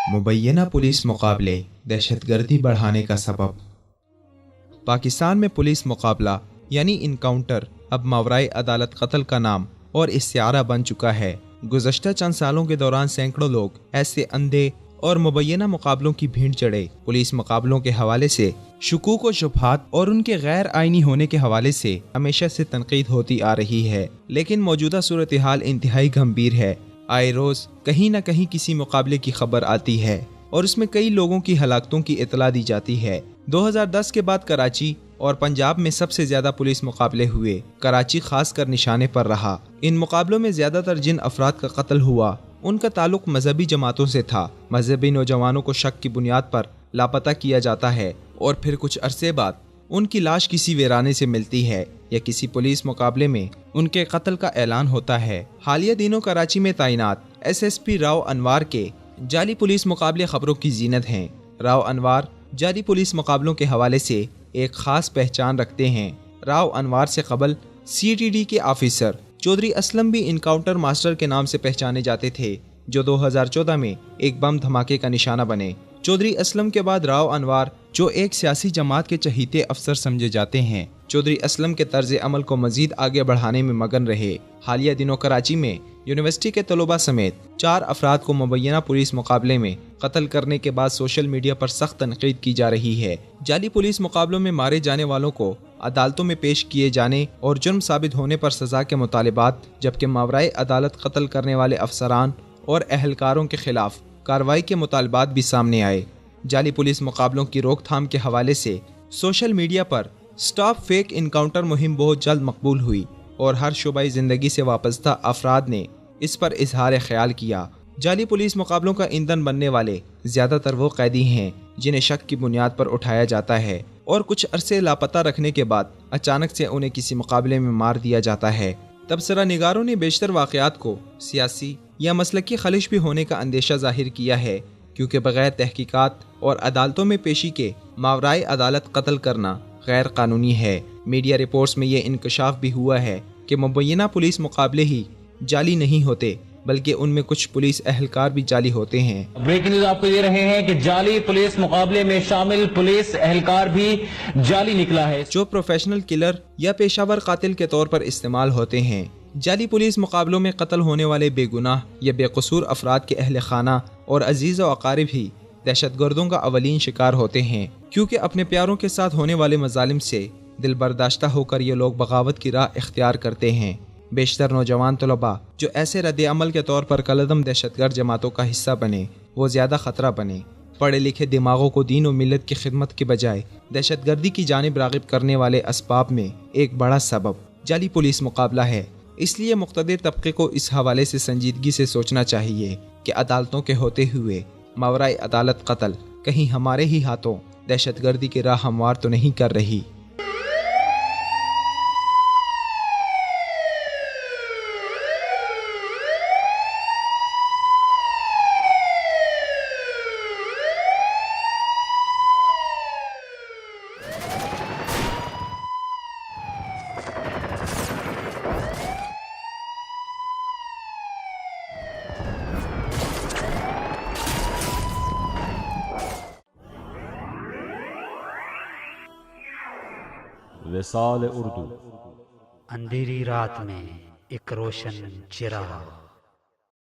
मुबैना police मुकाबले दहशतगर्दी बढ़ाने का सबब। पाकिस्तान में पुलिस मुकाबला यानी इनकाउंटर अब मावराए अदालत कत्ल का नाम और इस्तिआरा बन चुका है। गुज़श्ता चंद सालों के दौरान सैकड़ों लोग ऐसे अंधे और मुबैना मुकाबलों की भीड़ चढ़े। पुलिस मुकाबलों के हवाले से शुकूक व शुबहात और उनके गैर आइनी होने के हवाले से हमेशा से तनकीद होती आ रही है, लेकिन मौजूदा सूरत हाल इंतहाई गंभीर है। आए रोज़ कहीं न कहीं किसी मुकाबले की खबर आती है और उसमें कई लोगों की हलाकतों की इतला दी जाती है। 2010 के बाद कराची और पंजाब में सबसे ज़्यादा पुलिस मुकाबले हुए। कराची खासकर निशाने पर रहा। इन मुकाबलों में ज़्यादातर जिन अफराद का कत्ल हुआ उनका ताल्लुक मजहबी जमातों से था। मजहबी नौजवानों को शक की बुनियाद पर लापता किया जाता है और फिर कुछ अरसे बाद उनकी लाश किसी वीराने से मिलती है या किसी पुलिस मुकाबले में उनके कत्ल का ऐलान होता है। हालिया दिनों कराची में तैनात SSP राव अनवार के जाली पुलिस मुकाबले खबरों की जीनत हैं। राव अनवार जाली पुलिस मुकाबलों के हवाले से एक खास पहचान रखते हैं। राव अनवार से कबल CTD के ऑफिसर चौधरी असलम भी इनकाउंटर मास्टर के नाम से पहचाने जाते थे, जो 2014 में एक बम धमाके का निशाना बने। चौधरी असलम के बाद राव अनवार, जो एक सियासी जमात के चहीते अफसर समझे जाते हैं, चौधरी असलम के तर्ज अमल को मजीद आगे बढ़ाने में मगन रहे। हालिया दिनों कराची में यूनिवर्सिटी के तलबा समेत 4 अफराद को मुबैना पुलिस मुकाबले में कत्ल करने के बाद सोशल मीडिया पर सख्त तनकीद की जा रही है। जाली पुलिस मुकाबलों में मारे जाने वालों को अदालतों में पेश किए जाने और जुर्म साबित होने पर सज़ा के मुतालिबात, जबकि मावराए अदालत कत्ल करने वाले अफसरान और अहलकारों के खिलाफ कार्रवाई के मुतालबात भी सामने आए। जाली पुलिस मुकाबलों की रोकथाम के हवाले से सोशल मीडिया पर स्टॉप फेक इनकाउंटर मुहिम बहुत जल्द मकबूल हुई और हर शुबाई ज़िंदगी से वाबस्ता अफराद ने इस पर इजहार ख्याल किया। जाली पुलिस मुकाबलों का ईंधन बनने वाले ज़्यादातर वो कैदी हैं जिन्हें शक की बुनियाद पर उठाया जाता है और कुछ अरसे लापता रखने के बाद अचानक से उन्हें किसी मुकाबले में मार दिया जाता है। तबसरा निगारों ने बेशतर वाक़यात को सियासी या मसलकी खलिश भी होने का अंदेशा जाहिर किया है, क्योंकि बग़ैर तहकीकात और अदालतों में पेशी के मावराए अदालत कत्ल करना गैर कानूनी है। मीडिया रिपोर्ट्स में ये इंकशाफ भी हुआ है कि मुबैना पुलिस मुकाबले ही जाली नहीं होते, बल्कि उनमें कुछ पुलिस अहलकार भी जाली होते हैं। ब्रेकिंग न्यूज आपको दे रहे हैं कि जाली पुलिस मुकाबले में शामिल पुलिस अहलकार भी जाली निकला है, जो प्रोफेशनल किलर या पेशावर कातिल के तौर पर इस्तेमाल होते हैं। जाली पुलिस मुकाबलों में कत्ल होने वाले बेगुनाह या बेकसूर अफराद के अहल खाना और अजीज़ व अकारिब ही दहशतगर्दों का अवलीन शिकार होते हैं, क्योंकि अपने प्यारों के साथ होने वाले मजालिम से दिल बर्दाश्ता होकर ये लोग बगावत की राह इख्तियार करते हैं। बेशतर नौजवान तलबा जो ऐसे रद्द अमल के तौर पर कलदम दहशतगर्द जमातों का हिस्सा बने, वो ज़्यादा ख़तरा बने। पढ़े लिखे दिमागों को दीन व मिल्लत की खिदमत के बजाय दहशतगर्दी की जानिब राग़िब करने वाले असबाब में एक बड़ा सबब जाली पुलिस मुकाबला है। इसलिए मुक़्तदिर तबके को इस हवाले से संजीदगी से सोचना चाहिए कि अदालतों के होते हुए मावराए अदालत कत्ल कहीं हमारे ही हाथों दहशतगर्दी की राह हमवार तो नहीं कर रही। विसाल उर्दू। अंधेरी रात में एक रोशन चिराग।